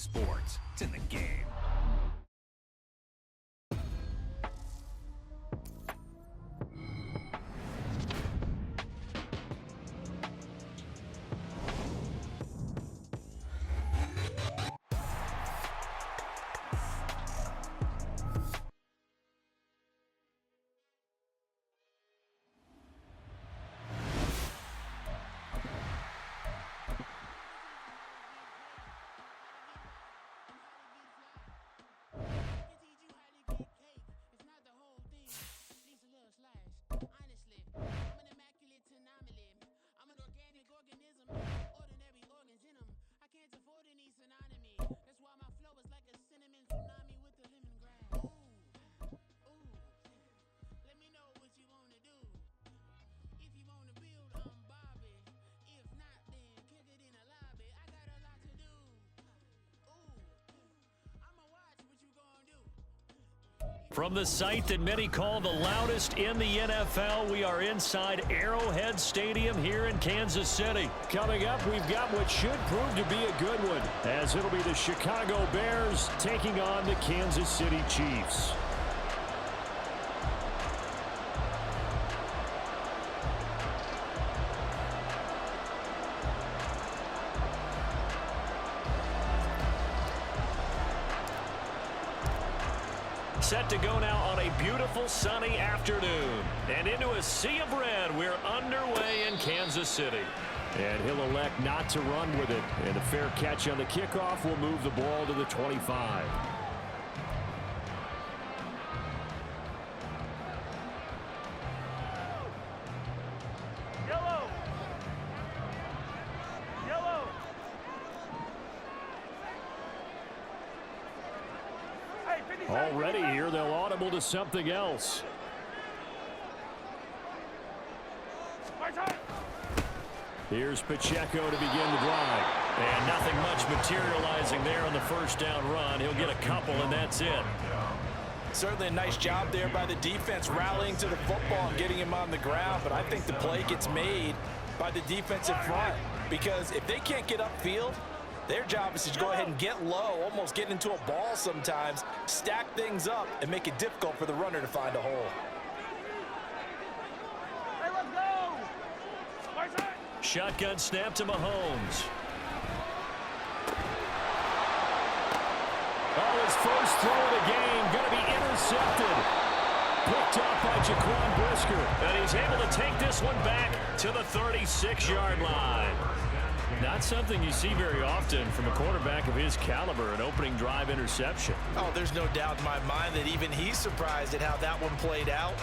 sports. It's in the game. From the site that many call the loudest in the NFL, we are inside Arrowhead Stadium here in Kansas City. Coming up, we've got what should prove to be a good one, as it'll be the Chicago Bears taking on the Kansas City Chiefs. Set to go now on a beautiful sunny afternoon. And into a sea of red, we're underway in Kansas City. And he'll elect not to run with it. And a fair catch on the kickoff will move the ball to the 25. Already here, they'll audible to something else. Here's Pacheco to begin the drive. And nothing much materializing there on the first down run. He'll get a couple, and that's it. Certainly a nice job there by the defense rallying to the football and getting him on the ground. But I think the play gets made by the defensive front, because if they can't get upfield, their job is to go ahead and get low, almost get into a ball sometimes, stack things up, and make it difficult for the runner to find a hole. Hey, let's go! Shotgun snap to Mahomes. Oh, his first throw of the game going to be intercepted. Picked up by Jaquan Brisker. And he's able to take this one back to the 36-yard line. Not something you see very often from a quarterback of his caliber, an opening drive interception. Oh, there's no doubt in my mind that even he's surprised at how that one played out.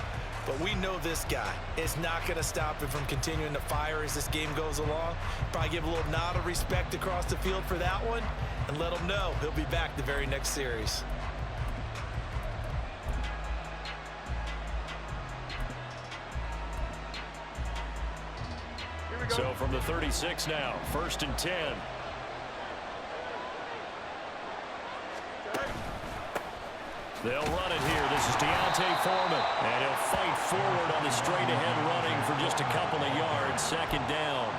But we know this guy is not going to stop him from continuing to fire as this game goes along. Probably give a little nod of respect across the field for that one and let him know he'll be back the very next series. So from the 36 now, 1st and 10. They'll run it here. This is Deontay Foreman. And he'll fight forward on the straight-ahead running for just a couple of yards. 2nd down.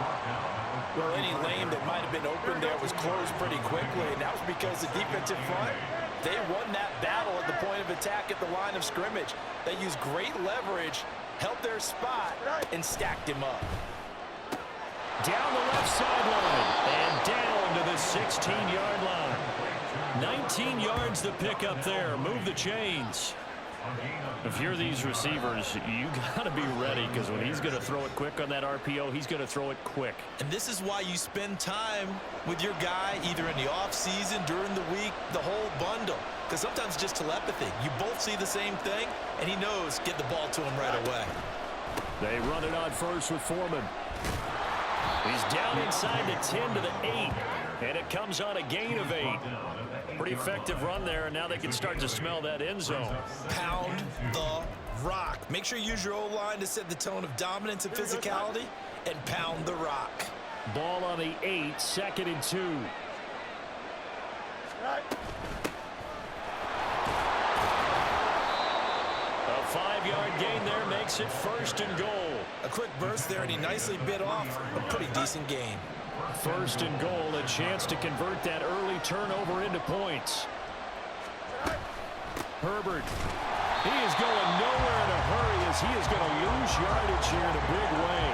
Well, any lane that might have been open there was closed pretty quickly, and that was because the defensive front, they won that battle at the point of attack at the line of scrimmage. They used great leverage, held their spot, and stacked him up. Down the left sideline and down to the 16-yard line. 19 yards the pick up there. Move the chains. If you're these receivers, you got to be ready, because when he's going to throw it quick on that RPO, he's going to throw it quick. And this is why you spend time with your guy either in the offseason, during the week, the whole bundle. Because sometimes just telepathy. You both see the same thing, and he knows get the ball to him right away. They run it on first with Foreman. He's down inside the 10 to the 8, and it comes on a gain of 8. Pretty effective run there, and now they can start to smell that end zone. Pound the rock. Make sure you use your O-line to set the tone of dominance and physicality, and pound the rock. Ball on the 8, 2nd and 2. A 5-yard gain there makes it 1st and goal. A quick burst there, and he nicely bit off a pretty decent gain. First and goal, a chance to convert that early turnover into points. Herbert. He is going nowhere in a hurry as he is going to lose yardage here in a big way.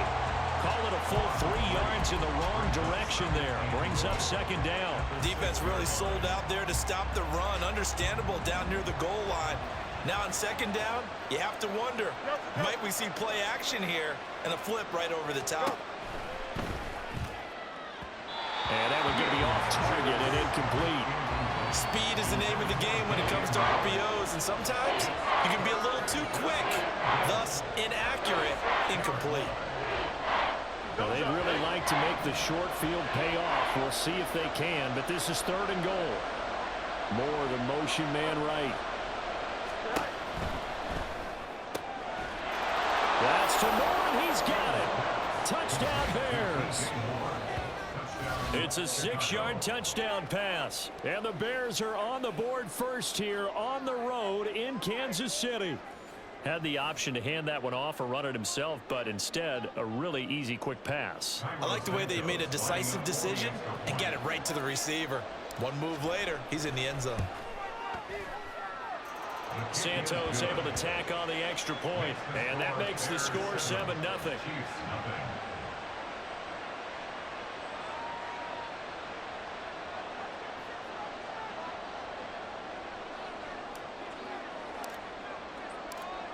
Call it a full 3 yards in the wrong direction there. Brings up second down. Defense really sold out there to stop the run. Understandable down near the goal line. Now on second down, you have to wonder, might we see play action here and a flip right over the top? And that would get me off target and incomplete. Speed is the name of the game when it comes to RPOs, and sometimes you can be a little too quick, thus inaccurate, incomplete. Well, they'd really like to make the short field pay off. We'll see if they can, but this is third and goal. Moore, the motion man right. That's to Moore, and he's got it. Touchdown Bears. It's a 6-yard touchdown pass. And the Bears are on the board first here on the road in Kansas City. Had the option to hand that one off or run it himself, but instead a really easy quick pass. I like the way they made a decisive decision and got it right to the receiver. One move later, he's in the end zone. Santos able to tack on the extra point, and that makes the score 7-0.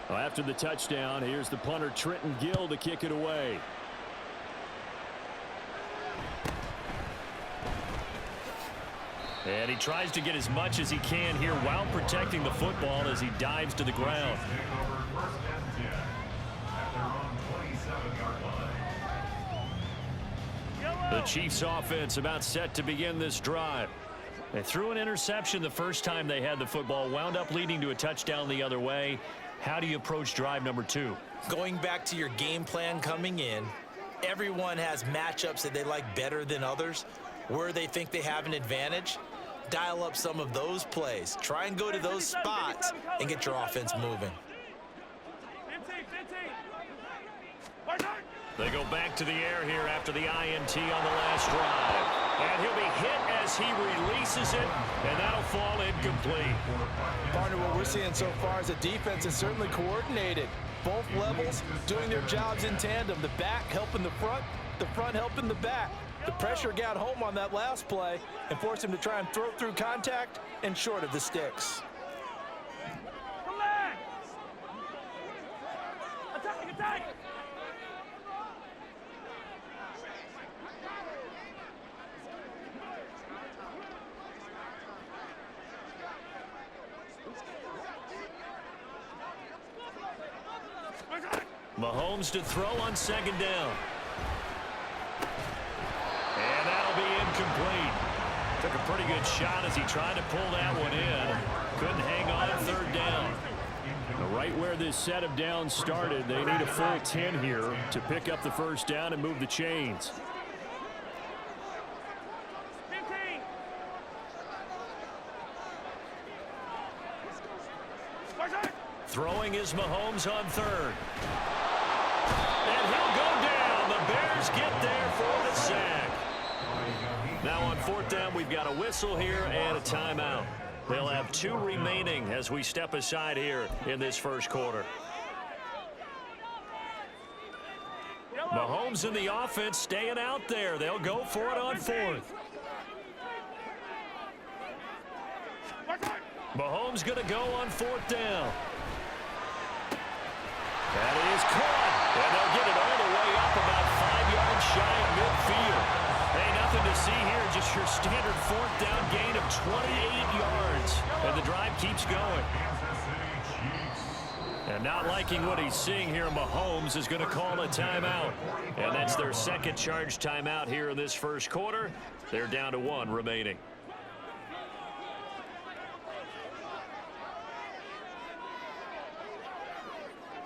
Well, after the touchdown, here's the punter Trenton Gill to kick it away. And he tries to get as much as he can here while protecting the football as he dives to the ground. The Chiefs offense about set to begin this drive. They threw an interception the first time they had the football, wound up leading to a touchdown the other way. How do you approach drive number 2? Going back to your game plan coming in, everyone has matchups that they like better than others, where they think they have an advantage. Dial up some of those plays. Try and go to those spots and get your offense moving. They go back to the air here after the INT on the last drive. And he'll be hit as he releases it, and that'll fall incomplete. Partner, what we're seeing so far is the defense is certainly coordinated. Both levels doing their jobs in tandem. The back helping the front helping the back. The pressure got home on that last play and forced him to try and throw through contact and short of the sticks. Relax. Attack, attack. Mahomes to throw on second down. And that'll be incomplete. Took a pretty good shot as he tried to pull that one in. Couldn't hang on third down. Right where this set of downs started, they need a full 10 here to pick up the first down and move the chains. 15. Throwing is Mahomes on third. And he'll go down. The Bears get there for the sack. Now on fourth down, we've got a whistle here and a timeout. They'll have 2 remaining as we step aside here in this first quarter. Mahomes and the offense staying out there. They'll go for it on fourth. Mahomes going to go on fourth down. That is caught. And they'll get it all the way up about 5 yards shy of midfield. Hey, nothing to see here. Just your standard fourth down gain of 28 yards. And the drive keeps going. And not liking what he's seeing here, Mahomes is going to call a timeout. And that's their second charge timeout here in this first quarter. They're down to 1 remaining.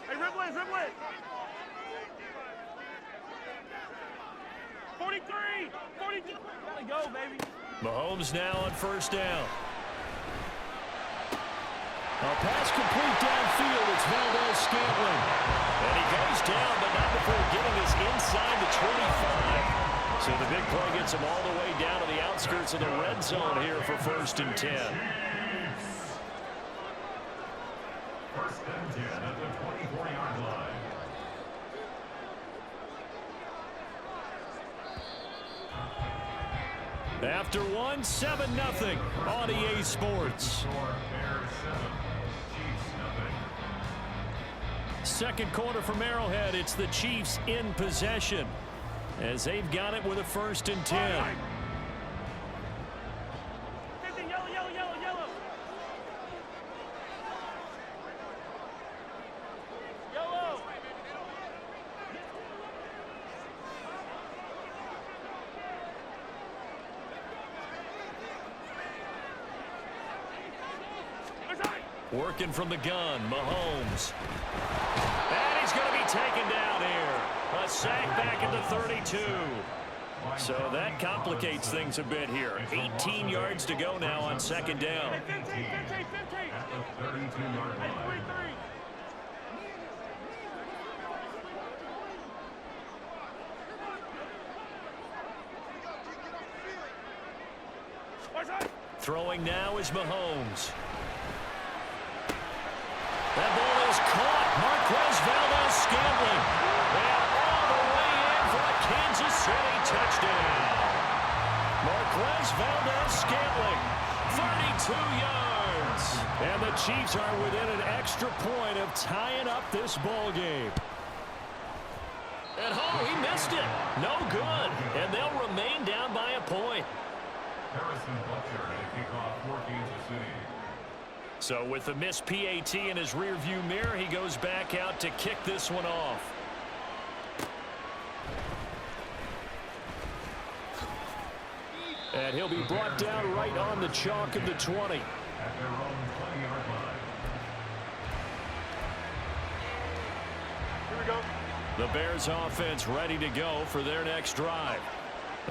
Hey, dribble it. 43. Gotta go, baby. Mahomes now on first down. A pass complete downfield. It's Valdez-Scantling. And he goes down, but not before getting us inside the 25. So So the big play gets him all the way down to the outskirts of the red zone here for 1st and 10. 1st and 10 at the 24-yard line. After one, 7-0 on EA Sports. Second quarter from Arrowhead. It's the Chiefs in possession as they've got it with a 1st and 10. 50, yellow, yellow, yellow, yellow. Yellow. Working from the gun, Mahomes. And he's going to be taken down here. A sack back at the 32. So that complicates things a bit here. 18 yards to go now on 2nd down. 15, 15, 15. At the 32-yard line. 3-3. Throwing now is Mahomes. That ball is caught. Marquez Valdez-Scantling. And all the way in for a Kansas City touchdown. Marquez Valdez-Scantling, 32 yards. And the Chiefs are within an extra point of tying up this ball game. And he missed it. No good. And they'll remain down by a point. Harrison Butker to kick off for Kansas City. So with the missed PAT in his rearview mirror, he goes back out to kick this one off. And he'll be brought down right on the chalk of the 20. At their own 20-yard line. Here we go. The Bears offense ready to go for their next drive.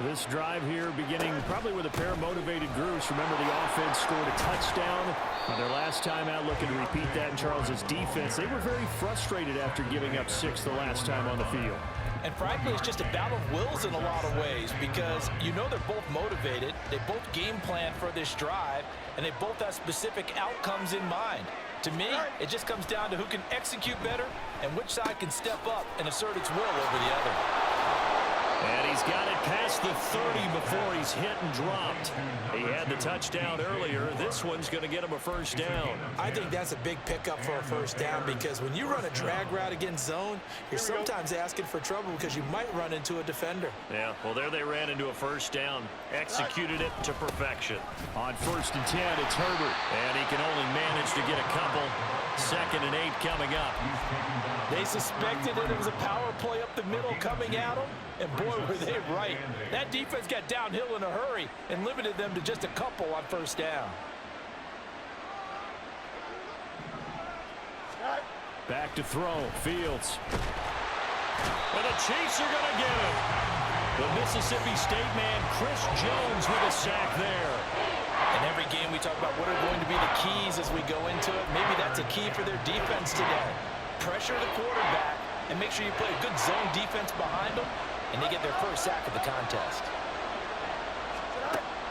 This drive here beginning probably with a pair of motivated groups. Remember, the offense scored a touchdown on their last time out, looking to repeat that in Charles's defense. They were very frustrated after giving up 6 the last time on the field. And frankly, it's just a battle of wills in a lot of ways because you know they're both motivated. They both game plan for this drive, and they both have specific outcomes in mind. To me, it just comes down to who can execute better and which side can step up and assert its will over the other. And he's got it past the 30 before he's hit and dropped. He had the touchdown earlier. This one's going to get him a 1st down. I think that's a big pickup for a 1st down because when you run a drag route against zone, you're sometimes asking for trouble because you might run into a defender. Yeah, well, there they ran into a 1st down. Executed it to perfection. On 1st and 10, it's Herbert. And he can only manage to get a couple. 2nd and 8 coming up. They suspected it was a power play up the middle coming at them, and boy, were they right. That defense got downhill in a hurry and limited them to just a couple on 1st down. Back to throw, Fields. And the Chiefs are going to get it. The Mississippi State man, Chris Jones, with a sack there. In every game, we talk about what are going to be the keys as we go into it. Maybe that's a key for their defense today. Pressure the quarterback and make sure you play a good zone defense behind them, and they get their 1st sack of the contest.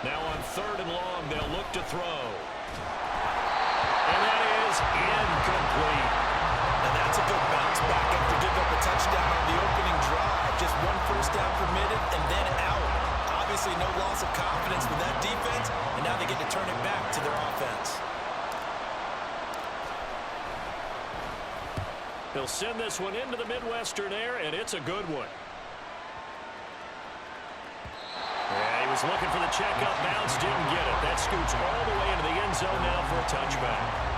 Now on 3rd and long, they'll look to throw. And that is incomplete. And that's a good bounce back after giving up a touchdown on the opening drive. Just 1 1st down permitted and then out. Obviously no loss of confidence with that defense, and now they get to turn it back to their offense. He'll send this one into the Midwestern air, and it's a good one. Yeah, he was looking for the check-up bounce, didn't get it. That scoots all the way into the end zone now for a touchback.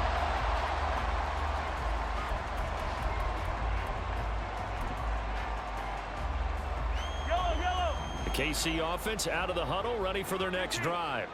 KC offense out of the huddle, ready for their next drive.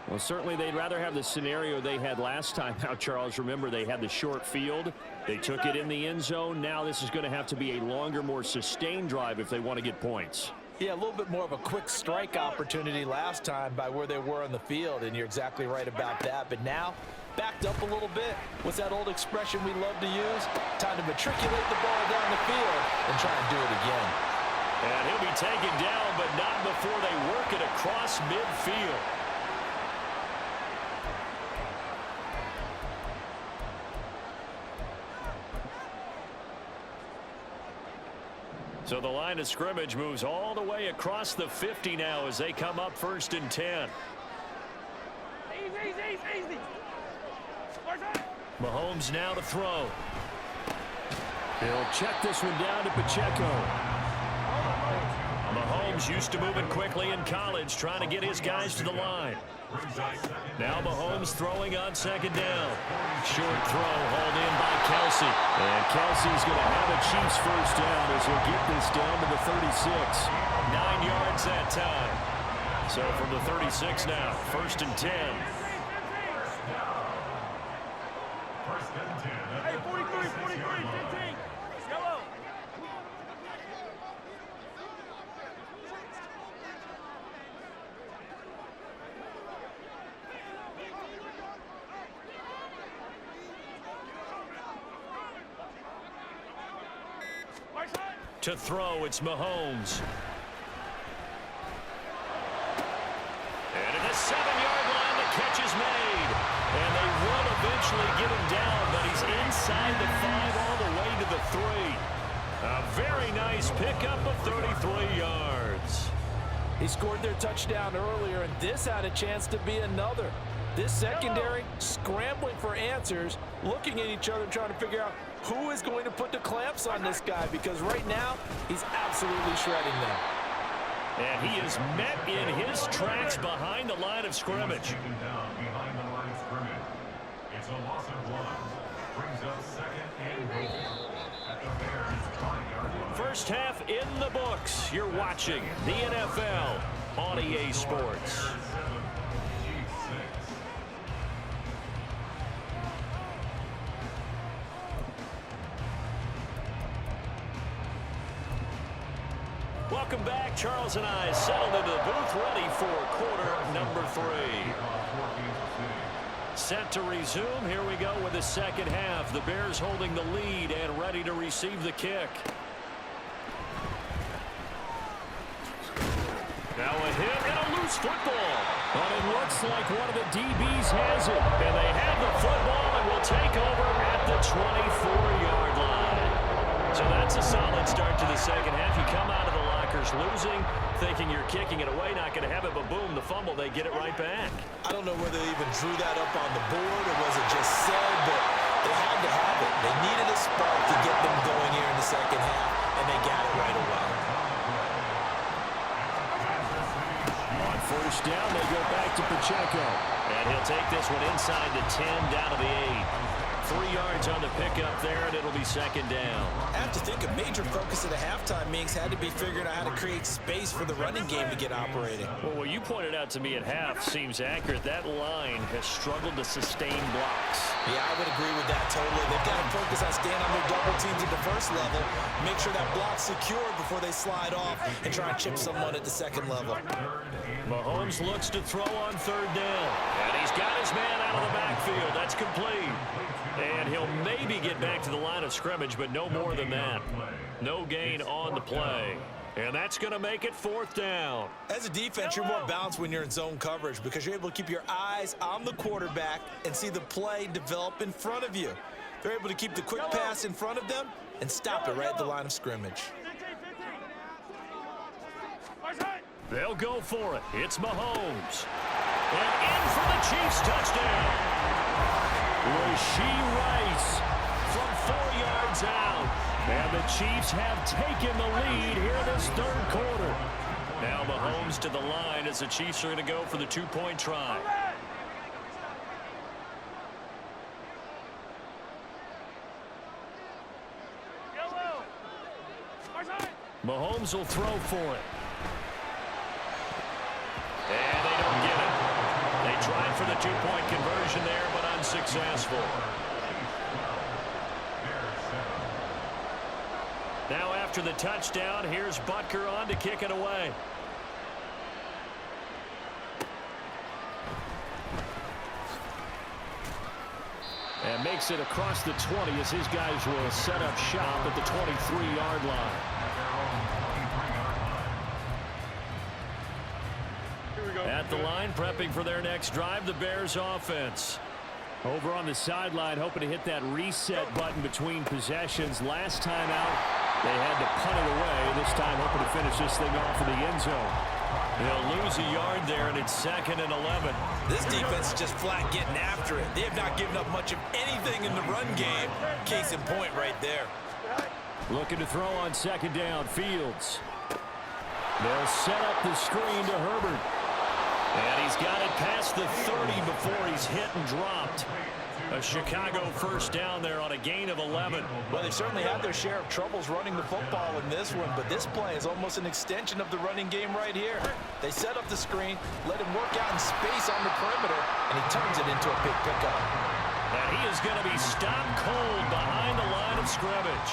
Well, certainly they'd rather have the scenario they had last time out, Charles. Remember, they had the short field. They took it in the end zone. Now this is going to have to be a longer, more sustained drive if they want to get points. Yeah, a little bit more of a quick strike opportunity last time by where they were on the field, and you're exactly right about that. But now, backed up a little bit. What's that old expression we love to use? Time to matriculate the ball down the field and try and do it again. And he'll be taken down, but not before they work it across midfield. So the line of scrimmage moves all the way across the 50 now as they come up 1st and 10. Easy. Mahomes now to throw. He'll check this one down to Pacheco. Mahomes used to moving quickly in college, trying to get his guys to the line. Now Mahomes throwing on 2nd down. Short throw hauled in by Kelsey. And Kelsey's going to have a Chiefs 1st down as he'll get this down to the 36. 9 yards that time. So from the 36 now, 1st and 10. Hey, 43, 15. Yellow. To throw, it's Mahomes. And at the 7-yard line, the catch is made. And they will eventually get him down, but he's inside the 5 all the way to the 3. A very nice pickup of 33 yards. He scored their touchdown earlier, and this had a chance to be another. This secondary scrambling for answers, looking at each other, trying to figure out who is going to put the clamps on this guy, because right now he's absolutely shredding them. And he is met in his tracks behind the line of scrimmage. It's a loss of 1. Brings up 2nd and goal at the Bears' 5-yard line. First half in the books. You're watching the NFL on EA Sports. Welcome back. Charles and I settled into the booth, ready for quarter number 3. Set to resume. Here we go with the second half. The Bears holding the lead and ready to receive the kick. Now a hit and a loose football. And it looks like one of the DBs has it. And they have the football and will take over at the 24-yard line. So that's a solid start to the second half. You come out of the lockers losing, thinking you're kicking it away, not going to have it, but boom, the fumble, they get it right back. I don't know whether they even drew that up on the board or was it just said, but they had to have it. They needed a spark to get them going here in the second half, and they got it right away. On 1st down, they go back to Pacheco. And he'll take this one inside the 10, down to the 8. 3 yards on the pickup there, and it'll be 2nd down. I have to think a major focus of the halftime meetings had to be figuring out how to create space for the running game to get operating. Well, what you pointed out to me at half seems accurate. That line has struggled to sustain blocks. Yeah, I would agree with that totally. They've got to focus on staying on their double teams at the first level, make sure that block's secured before they slide off and try and chip someone at the second level. Mahomes looks to throw on 3rd down. And he's got his man out of the backfield. That's complete. And he'll maybe get back to the line of scrimmage, but no more than that. No gain on the play. And that's going to make it 4th down. As a defense, you're more balanced when you're in zone coverage because you're able to keep your eyes on the quarterback and see the play develop in front of you. They're able to keep the quick pass in front of them and stop it right at the line of scrimmage. 15. They'll go for it. It's Mahomes. And in for the Chiefs touchdown. Rashee Rice From 4 yards out. And the Chiefs have taken the lead here this 3rd quarter. Now Mahomes to the line as the Chiefs are going to go for the 2-point try. Yellow. Mahomes will throw for it. And they don't get it. They tried for the 2-point conversion there, but unsuccessful. Now after the touchdown, here's Butker on to kick it away. And makes it across the 20 as his guys will set up shop at the 23-yard line. at the line, prepping for their next drive, the Bears offense. Over on the sideline, hoping to hit that reset button between possessions. Last time out, they had to punt it away. This time, hoping to finish this thing off in the end zone. They'll lose a yard there, and it's 2nd and 11. This defense is just flat getting after it. They have not given up much of anything in the run game. Case in point right there. Looking to throw on 2nd down. Fields. They'll set up the screen to Herbert. And he's got it past the 30 before he's hit and dropped. A Chicago first down there on a gain of 11. Well, they've certainly had their share of troubles running the football in this one, but this play is almost an extension of the running game right here. They set up the screen, let him work out in space on the perimeter, and he turns it into a big pickup. And he is going to be stopped cold behind the line of scrimmage.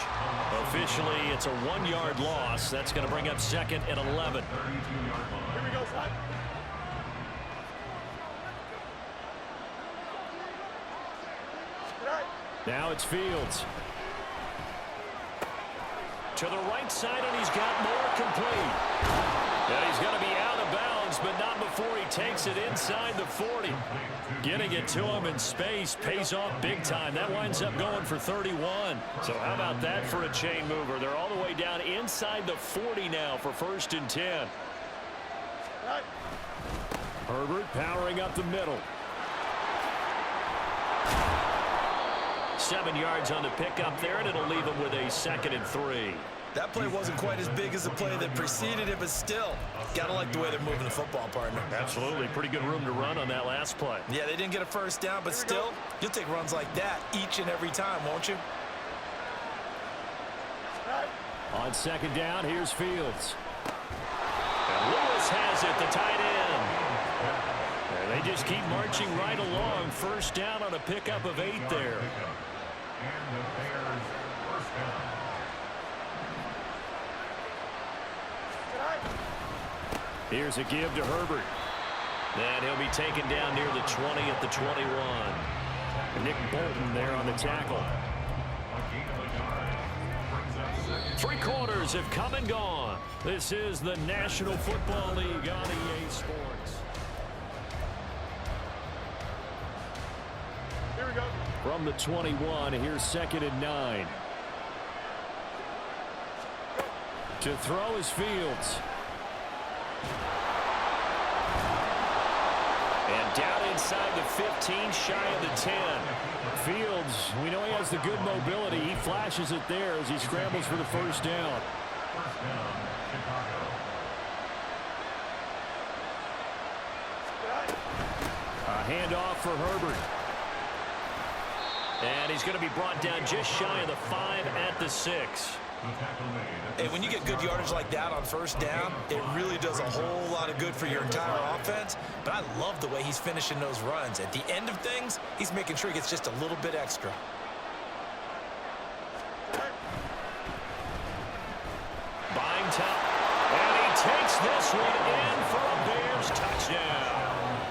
Officially, it's a 1-yard loss. That's going to bring up 2nd and 11. Here we go, son. Now it's Fields. To the right side, and he's got more complete. And he's going to be out of bounds, but not before he takes it inside the 40. Getting it to him in space pays off big time. That winds up going for 31. So how about that for a chain mover? They're all the way down inside the 40 now for 1st and 10. Herbert powering up the middle. 7 yards on the pickup there, and it'll leave him with a 2nd and 3. That play wasn't quite as big as the play that preceded it, but still, gotta like the way they're moving the football, partner. Absolutely. Pretty good room to run on that last play. Yeah, they didn't get a first down, but still, you'll take runs like that each and every time, won't you? On 2nd down, here's Fields. And Lewis has it, the tight end. And they just keep marching right along. First down on a pickup of 8 there. And the Bears first down. Here's a give to Herbert. And he'll be taken down near the 20 at the 21. Nick Bolton there on the tackle. 3 quarters have come and gone. This is the National Football League on EA Sports. Here we go. From the 21, here's 2nd and 9. To throw is Fields. And down inside the 15, shy of the 10. Fields, we know he has the good mobility. He flashes it there as he scrambles for the first down. First down, Chicago. A handoff for Herbert. And he's going to be brought down just shy of the 5 at the 6. Hey, when you get good yardage like that on first down, it really does a whole lot of good for your entire offense. But I love the way he's finishing those runs. At the end of things, he's making sure he gets just a little bit extra. Buying top. And he takes this one in for a Bears touchdown.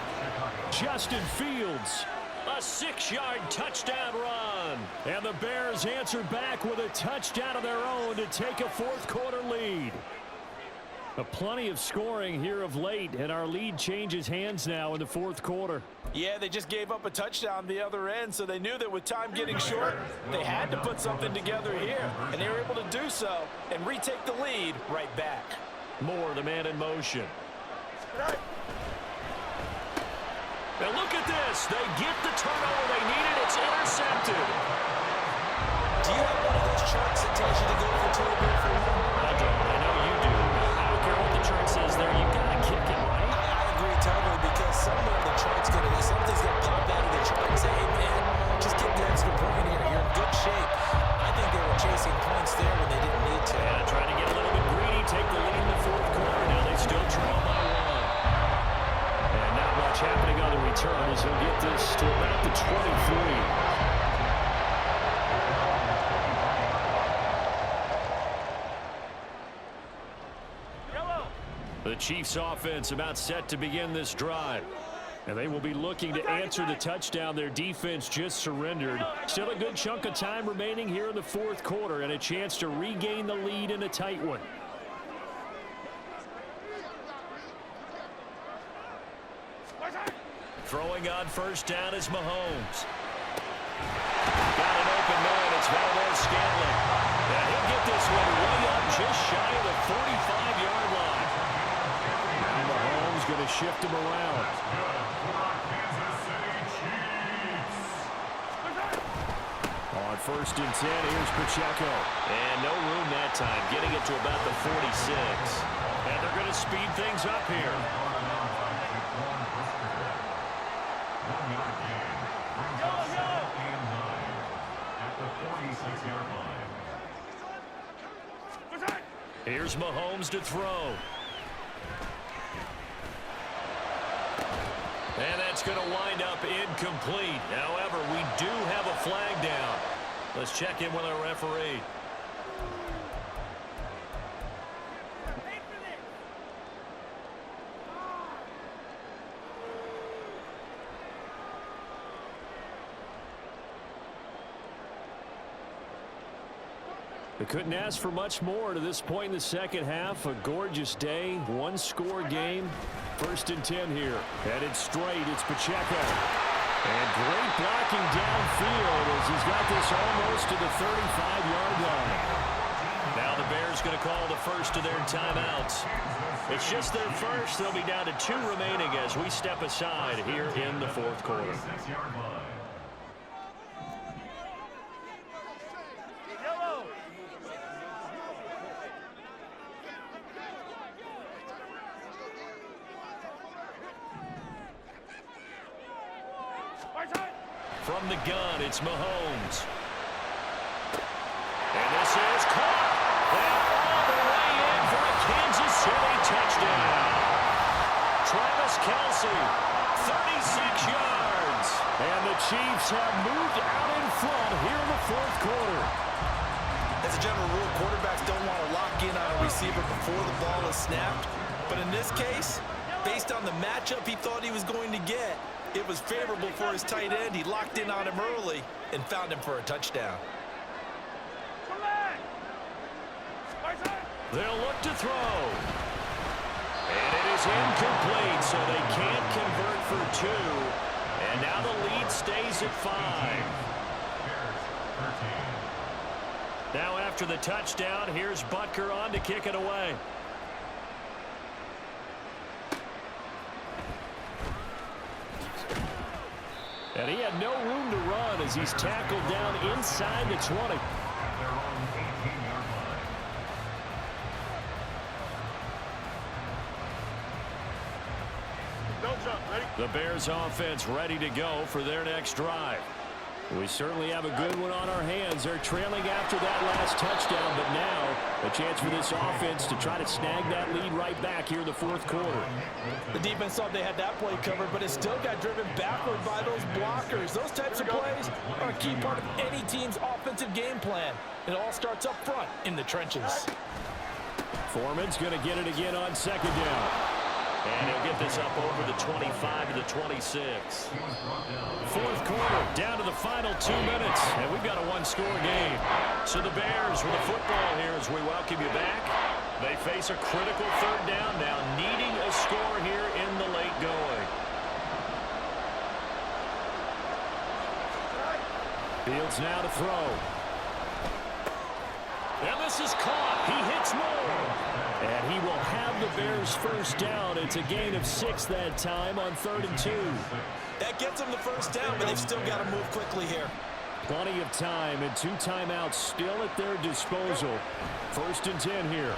Justin Fields. A 6-yard touchdown run. And the Bears answer back with a touchdown of their own to take a 4th quarter lead. Plenty of scoring here of late, and our lead changes hands now in the 4th quarter. Yeah, they just gave up a touchdown the other end, so they knew that with time getting short, they had to put something together here, and they were able to do so and retake the lead right back. Moore, the man in motion. And look at this. They get the turnover they needed. It's intercepted. Do you have one of those charts that tells you to go for 2 or go for 1? I don't. I know you do. I don't care what the chart says there. You've got to kick it, right? I agree totally, because somewhere the chart's going to, something's going to pop out of the chart and say, hey, man, just get the extra point here. You're in good shape. I think they were chasing points there when they didn't need to. Yeah, trying to get a little bit greedy, take the lead in the 4th quarter. Now they still trail by 1. And not much happening on the return as he'll get this to about the 23. The Chiefs offense about set to begin this drive. And they will be looking to answer the touchdown their defense just surrendered. Still a good chunk of time remaining here in the 4th quarter and a chance to regain the lead in a tight one. Throwing on first down is Mahomes. Got an open man. It's Valdez-Scantling. And he'll get this one way up just shy of the 45-yard line. Now Mahomes going to shift him around. On first and 10, here's Pacheco. And no room that time, getting it to about the 46. And they're going to speed things up here. Here's Mahomes to throw. And that's going to wind up incomplete. However, we do have a flag down. Let's check in with our referee. They couldn't ask for much more to this point in the second half. A gorgeous day, one-score game. First and 10 here. Headed straight, it's Pacheco. And great blocking downfield as he's got this almost to the 35-yard line. Now the Bears going to call the first of their timeouts. It's just their first. They'll be down to 2 remaining as we step aside here in the fourth quarter. From the gun, it's Mahomes. And this is caught. And all the way in for a Kansas City touchdown. Travis Kelce, 36 yards. And the Chiefs have moved out in front here in the fourth quarter. As a general rule, quarterbacks don't want to lock in on a receiver before the ball is snapped. But in this case, based on the matchup he thought he was going to get, it was favorable for his tight end. He locked in on him early and found him for a touchdown. They'll look to throw. And it is incomplete, so they can't convert for 2. And now the lead stays at 5. Now after the touchdown, here's Butker on to kick it away. And he had no room to run as he's tackled down inside the 20. The Bears offense ready to go for their next drive. We certainly have a good one on our hands. They're trailing after that last touchdown, but now a chance for this offense to try to snag that lead right back here in the fourth quarter. The defense thought they had that play covered, but it still got driven backward by those blockers. Those types of plays are a key part of any team's offensive game plan. It all starts up front in the trenches. Foreman's going to get it again on second down. And he'll get this up over the 25 to the 26. Fourth quarter, down to the final 2 minutes, and we've got a one-score game. So the Bears with the football here as we welcome you back. They face a critical third down now, needing a score here in the late going. Fields now to throw. And this is caught. He hits more. And he will have the Bears first down. It's a gain of 6 that time on 3rd and 2. That gets them the first down, but they've still got to move quickly here. Plenty of time and 2 timeouts still at their disposal. 1st and 10 here.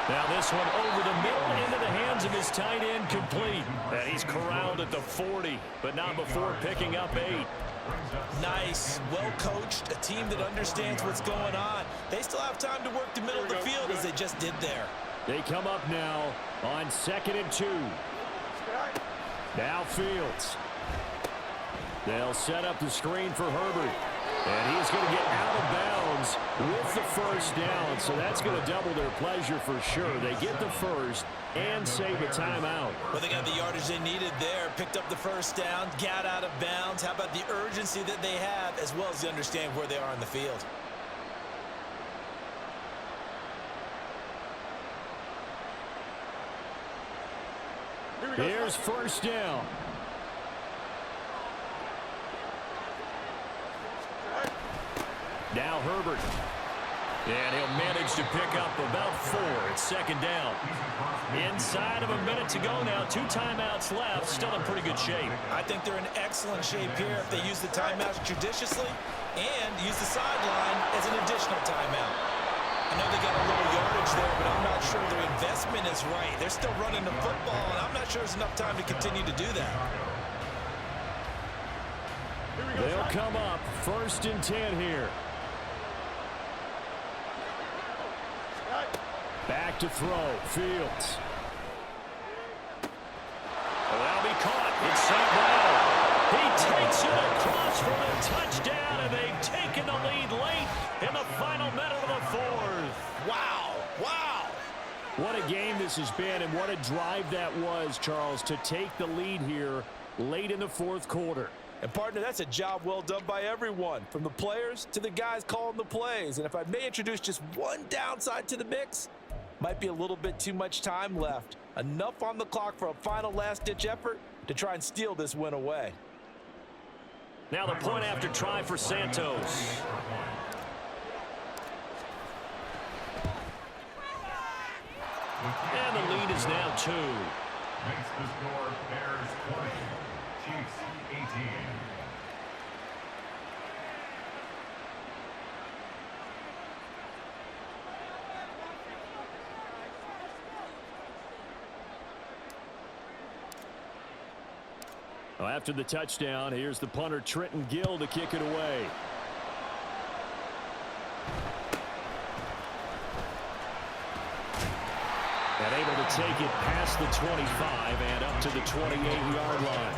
Now this one over the middle into the hands of his tight end, complete. And he's corralled at the 40, but not before picking up 8. Nice, well coached, a team that understands what's going on. They still have time to work the middle of the field as they just did there. They come up now on 2nd and 2. Now Fields. They'll set up the screen for Herbert. And he's going to get out of bounds with the first down. So that's going to double their pleasure for sure. They get the first and save a timeout. Well, they got the yardage they needed there. Picked up the first down, got out of bounds. How about the urgency that they have, as well as they understand where they are on the field? Here Here's first down. Now Herbert. And he'll manage to pick up about 4. It's second down. Inside of a minute to go now. 2 timeouts left. Still in pretty good shape. I think they're in excellent shape here if they use the timeouts judiciously and use the sideline as an additional timeout. I know they got a little yardage there, but I'm not sure their investment is right. They're still running the football, and I'm not sure there's enough time to continue to do that. They'll come up first and 10 here. Back to throw. Fields. That'll be caught. It's St. Brown. He takes it across for the touchdown, and they've taken the lead late in the final minute of the 4th. Wow. Wow. What a game this has been, and what a drive that was, Charles, to take the lead here late in the 4th quarter. And, partner, that's a job well done by everyone, from the players to the guys calling the plays. And if I may introduce just one downside to the mix, might be a little bit too much time left. Enough on the clock for a final last-ditch effort to try and steal this win away. Now the point after try for Santos. And the lead is now 2. Makes the score Bears 20, Chiefs 18. Well, after the touchdown, here's the punter Trenton Gill to kick it away. And able to take it past the 25 and up to the 28-yard line.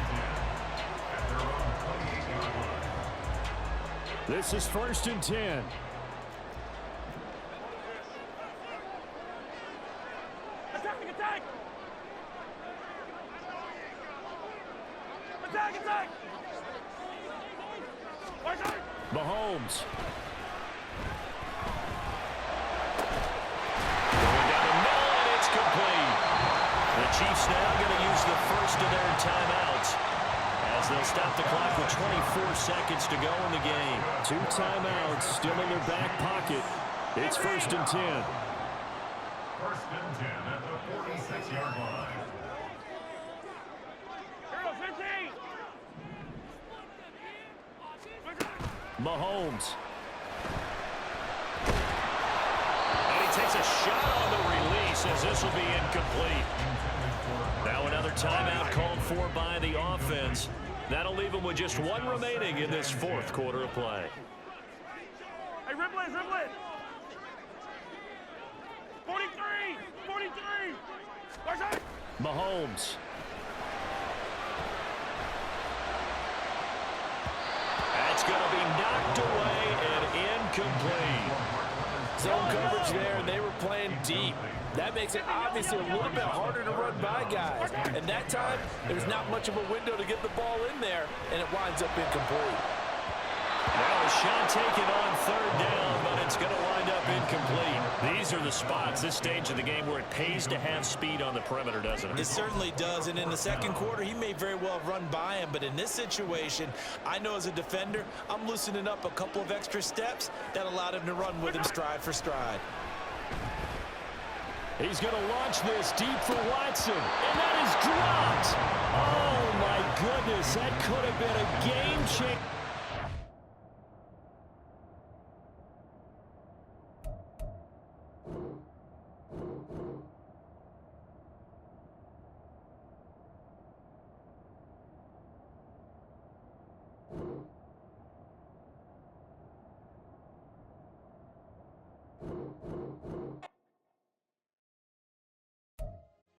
This is first and 10. Mahomes. Going down the middle, and it's complete. The Chiefs now going to use the first of their timeouts as they'll stop the clock with 24 seconds to go in the game. 2 timeouts still in their back pocket. It's first and 10. First and 10 at the 46-yard line. Mahomes. And he takes a shot on the release as this will be incomplete. Now another timeout called for by the offense. That'll leave them with just 1 remaining in this 4th quarter of play. Hey, ribble it. 43. Mahomes. That's going to be knocked away and incomplete. Zone coverage there, and they were playing deep. That makes it obviously a little bit harder to run by guys. And that time, there's not much of a window to get the ball in there, and it winds up incomplete. Well, a shot taken on 3rd down, but it's going to wind up incomplete. These are the spots, this stage of the game, where it pays to have speed on the perimeter, doesn't it? It certainly does, and in the 2nd quarter, he may very well run by him, but in this situation, I know as a defender, I'm loosening up a couple of extra steps that allowed him to run with him stride for stride. He's going to launch this deep for Watson, and that is dropped. Oh, my goodness, that could have been a game changer.